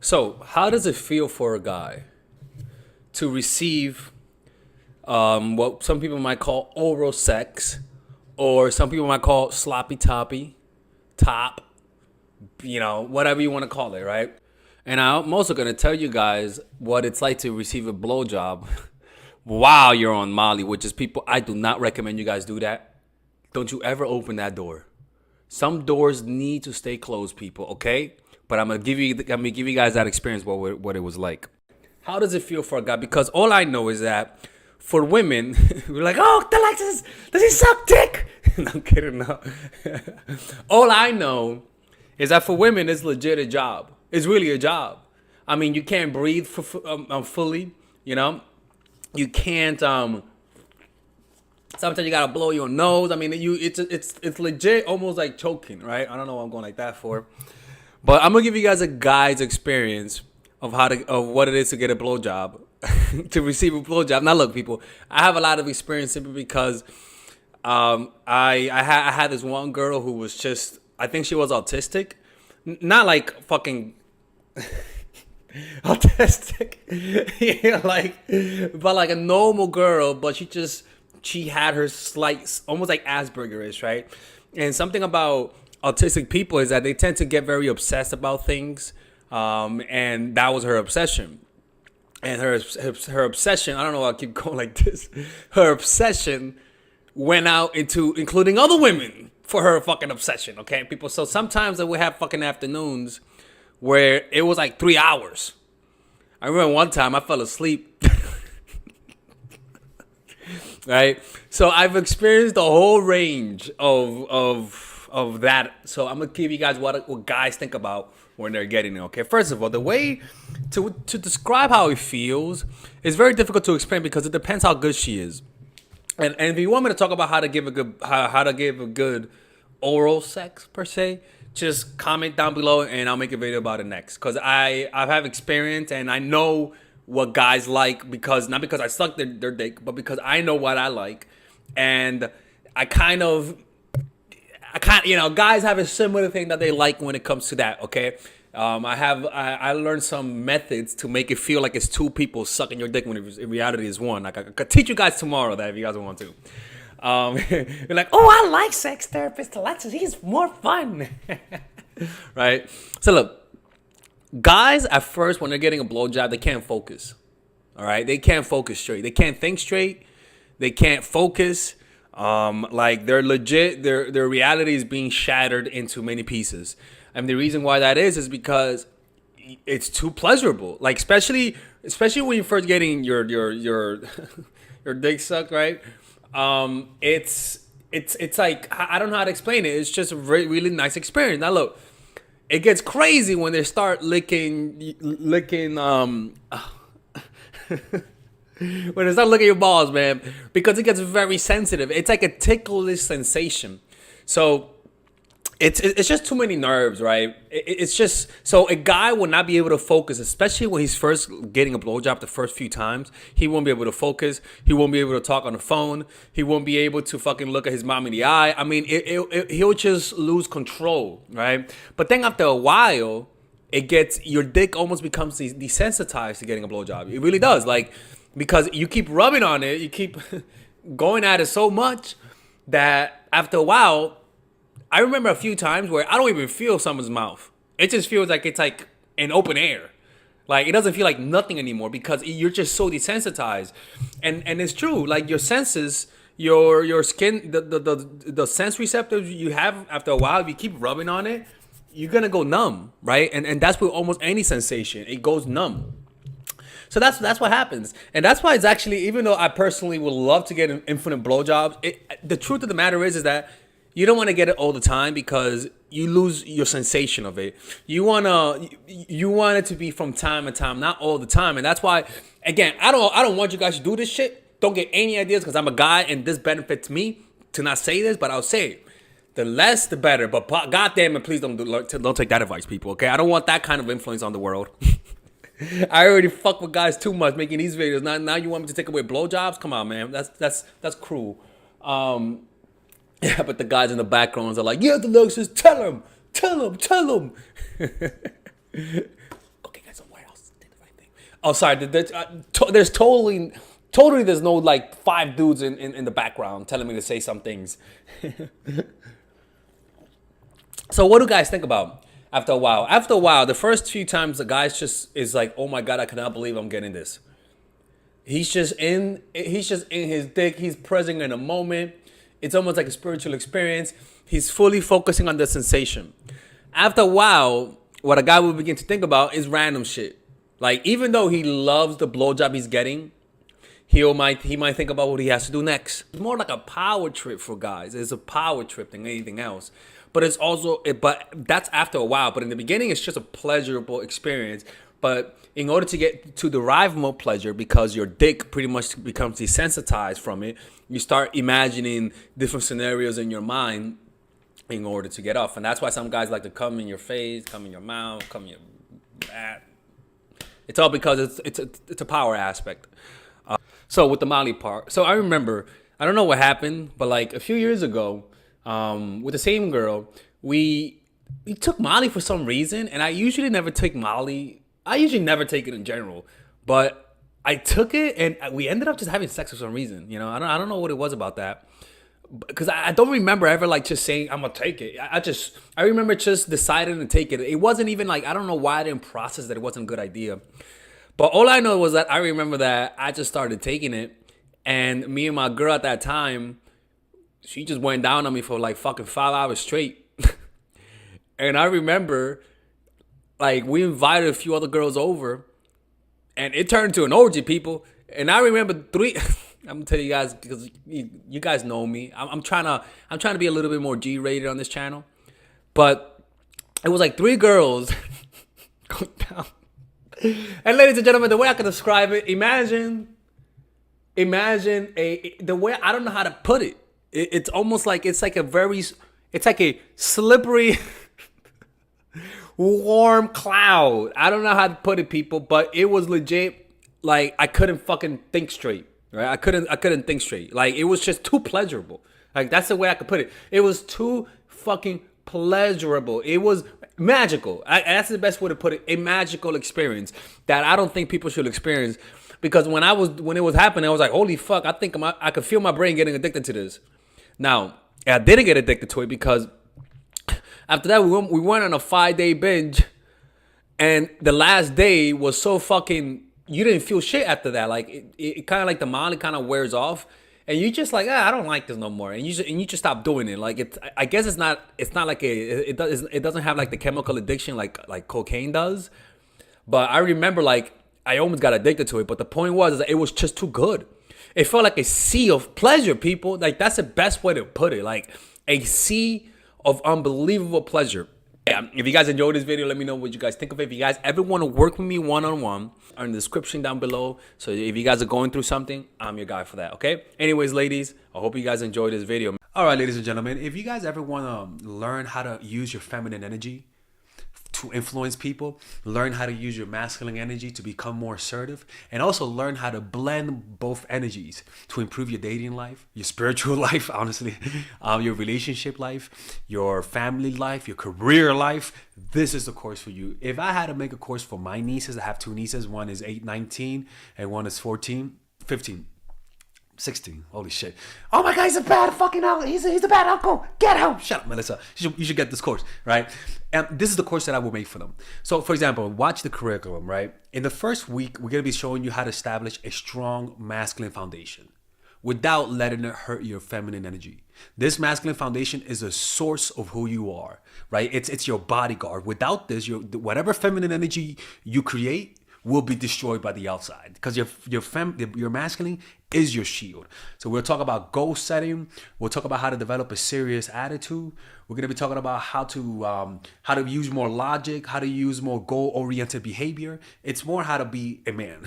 So, how does it feel for a guy to receive what some people might call oral sex, or some people might call sloppy toppy, top, whatever you want to call it, right? And I'm also going to tell you guys what it's like to receive a blowjob while you're on Molly, which is people, I do not recommend you guys do that. Don't you ever open that door. Some doors need to stay closed, people, okay? But I'm gonna give you guys that experience what it was like. How does it feel for a guy? Because all I know is that for women, we're like, oh, does he suck dick? No, I'm kidding, no. All I know is that for women, it's legit a job. It's really a job. I mean, you can't breathe fully, you know? You can't, sometimes you gotta blow your nose. I mean, it's legit, almost like choking, right? I don't know what I'm going like that for, but I'm gonna give you guys a guide's experience of what it is to get a blowjob, to receive a blowjob. Now, look, people, I have a lot of experience simply because I had this one girl who was just, I think she was autistic, not like fucking autistic, yeah, but like a normal girl, but she had her slight, almost like Asperger's, right? And something about autistic people is that they tend to get very obsessed about things, and that was her obsession. And her obsession, I don't know why I keep going like this. Her obsession went out into including other women for her fucking obsession. Okay, people. So sometimes we have fucking afternoons where it was like 3 hours. I remember one time I fell asleep. Right? So I've experienced the whole range of that. So I'm gonna give you guys what guys think about when they're getting it. Okay, first of all, the way to describe how it feels is very difficult to explain because it depends how good she is. And if you want me to talk about how to give a good how to give a good oral sex per se, just comment down below and I'll make a video about it next. Cause I have experience and I know what guys like, because not because I suck their dick, but because I know what I like. And I kind of guys have a similar thing that they like when it comes to that. Okay, I learned some methods to make it feel like it's two people sucking your dick when in reality is one. Like I could teach you guys tomorrow that if you guys want to. You're like, oh, I like sex therapist Alexis. He's more fun, right? So look, guys at first when they're getting a blowjob, they can't focus. All right, they can't focus straight. They can't think straight. They can't focus. Like they're legit, their reality is being shattered into many pieces. And the reason why that is because it's too pleasurable. Like especially when you're first getting your your dick sucked, right? It's like I don't know how to explain it. It's just a really nice experience. Now look, it gets crazy when they start licking when they start licking your balls, man, because it gets very sensitive. It's like a ticklish sensation. So it's just too many nerves, right? It's just so a guy will not be able to focus, especially when he's first getting a blowjob the first few times. He won't be able to focus. He won't be able to talk on the phone. He won't be able to fucking look at his mom in the eye. I mean, he'll just lose control, right? But then after a while, your dick almost becomes desensitized to getting a blowjob. It really does, like, because you keep rubbing on it, you keep going at it so much that after a while, I remember a few times where I don't even feel someone's mouth. It just feels like it's like in open air. Like it doesn't feel like nothing anymore because you're just so desensitized. And it's true. Like your senses, your skin, the sense receptors you have after a while, if you keep rubbing on it, you're gonna go numb, right? And that's with almost any sensation. It goes numb. So that's what happens, and that's why it's actually, even though I personally would love to get an infinite blowjobs, the truth of the matter is that you don't want to get it all the time because you lose your sensation of it. You want it to be from time to time, not all the time, and that's why, again, I don't want you guys to do this shit. Don't get any ideas because I'm a guy and this benefits me to not say this, but I'll say it. The less, the better. But goddamn it, please don't take that advice, people. Okay, I don't want that kind of influence on the world. I already fuck with guys too much making these videos. Now you want me to take away blowjobs? Come on, man. That's cruel. Yeah, but the guys in the backgrounds are like, yeah, Alexis, tell him. Okay, guys. Oh, sorry. There's totally there's no like five dudes in the background telling me to say some things. So what do guys think about after a while? After a while, the first few times the guy's just is like, oh my God, I cannot believe I'm getting this. He's just in his dick. He's present in a moment. It's almost like a spiritual experience. He's fully focusing on the sensation. After a while, what a guy will begin to think about is random shit. Like, even though he loves the blowjob he's getting, he might think about what he has to do next. It's more like a power trip for guys. It's a power trip than anything else. But it's also, but that's after a while. But in the beginning, it's just a pleasurable experience. But in order to get to derive more pleasure, because your dick pretty much becomes desensitized from it, you start imagining different scenarios in your mind in order to get off. And that's why some guys like to come in your face, come in your mouth, come in your back. It's all because it's a power aspect. So with the Molly part, so I remember, I don't know what happened, but like a few years ago, with the same girl, we took Molly for some reason, and I usually never take Molly. I usually never take it in general, but I took it, and we ended up just having sex for some reason. You know, I don't know what it was about that, because I don't remember ever like just saying I'm gonna take it. I remember just deciding to take it. It wasn't even like, I don't know why I didn't process that it wasn't a good idea. But all I know was that I remember that I just started taking it, and me and my girl at that time, she just went down on me for like fucking 5 hours straight. And I remember, like, we invited a few other girls over, and it turned into an orgy, people. And I remember I'm gonna tell you guys, because you guys know me. I'm trying to be a little bit more G-rated on this channel, but it was like 3 girls going down. And ladies and gentlemen, the way I can describe it, imagine the way, I don't know how to put it. It's almost like it's like a slippery, warm cloud. I don't know how to put it, people, but it was legit. Like, I couldn't fucking think straight. Right? I couldn't think straight. Like, it was just too pleasurable. Like, that's the way I could put it. It was too fucking pleasurable. It was magical. That's the best way to put it. A magical experience that I don't think people should experience, because when it was happening, I was like, holy fuck, I think I could feel my brain getting addicted to this. Now, I didn't get addicted to it, because after that we went on a 5-day binge, and the last day was so fucking, you didn't feel shit after that. Like, it kind of like the Molly kind of wears off, and you just like, I don't like this no more, and you just stop doing it. Like, I guess it's not like it doesn't have like the chemical addiction like cocaine does. But I remember, like, I almost got addicted to it. But the point was that it was just too good. It felt like a sea of pleasure, people. Like, that's the best way to put it. Like, a sea of unbelievable pleasure. Yeah, if you guys enjoyed this video, let me know what you guys think of it. If you guys ever want to work with me one-on-one, are in the description down below. So if you guys are going through something, I'm your guy for that, okay? Anyways, ladies, I hope you guys enjoyed this video. All right, ladies and gentlemen, if you guys ever want to learn how to use your feminine energy to influence people, learn how to use your masculine energy to become more assertive, and also learn how to blend both energies to improve your dating life, your spiritual life, honestly, your relationship life, your family life, your career life, this is the course for you. If I had to make a course for my nieces, I have 2 nieces, one is 19 and one is 15. 16. Holy shit. Oh my God, he's a bad fucking uncle. He's a bad uncle. Get him. Shut up, Melissa. You should get this course, right? And this is the course that I will make for them. So, for example, watch the curriculum, right? In the first week, we're going to be showing you how to establish a strong masculine foundation without letting it hurt your feminine energy. This masculine foundation is a source of who you are, right? It's your bodyguard. Without this, whatever feminine energy you create will be destroyed by the outside, because your masculine is your shield. So we'll talk about goal setting. We'll talk about how to develop a serious attitude. We're going to be talking about how to use more logic, how to use more goal-oriented behavior. It's more how to be a man.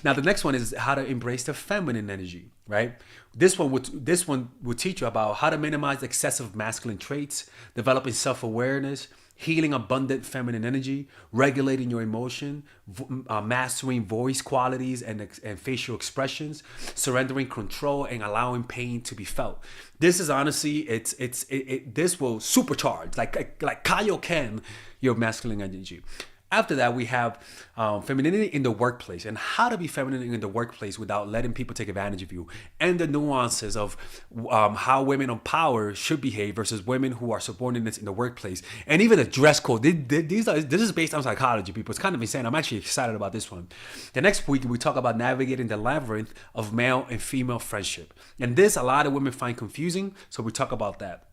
Now the next one is how to embrace the feminine energy, right? This one would teach you about how to minimize excessive masculine traits, developing self-awareness, healing abundant feminine energy, regulating your emotion, mastering voice qualities and facial expressions, surrendering control, and allowing pain to be felt. This is honestly, this will supercharge, like Kaioken, your masculine energy. After that, we have femininity in the workplace and how to be feminine in the workplace without letting people take advantage of you, and the nuances of how women of power should behave versus women who are subordinates in the workplace, and even the dress code. This is based on psychology, people. It's kind of insane. I'm actually excited about this one. The next week, we talk about navigating the labyrinth of male and female friendship. And this, a lot of women find confusing, so we talk about that.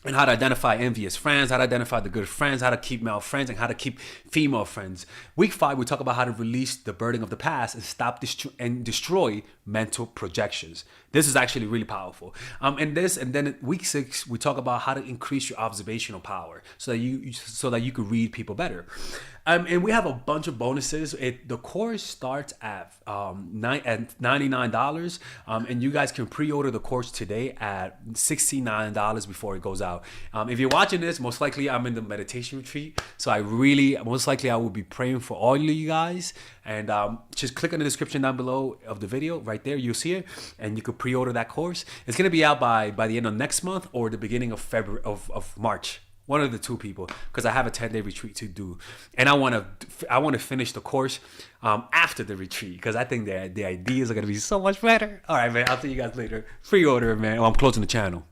And how to identify envious friends, how to identify the good friends, how to keep male friends, and how to keep female friends. Week 5, we talk about how to release the burden of the past and stop and destroy mental projections. This is actually really powerful. And then week 6, we talk about how to increase your observational power so that you could read people better. And we have a bunch of bonuses. The course starts at $99, and you guys can pre-order the course today at $69 before it goes out. If you're watching this, most likely I'm in the meditation retreat, so most likely I will be praying for all of you guys. And just click on the description down below of the video. Right there, you'll see it, and you could pre-order that course. It's gonna be out by the end of next month or the beginning of February of March. One of the two, people, because I have a 10-day retreat to do, and I want to finish the course after the retreat, because I think the ideas are gonna be so much better. All right, man. I'll see you guys later. Pre-order, man. Oh, I'm closing the channel.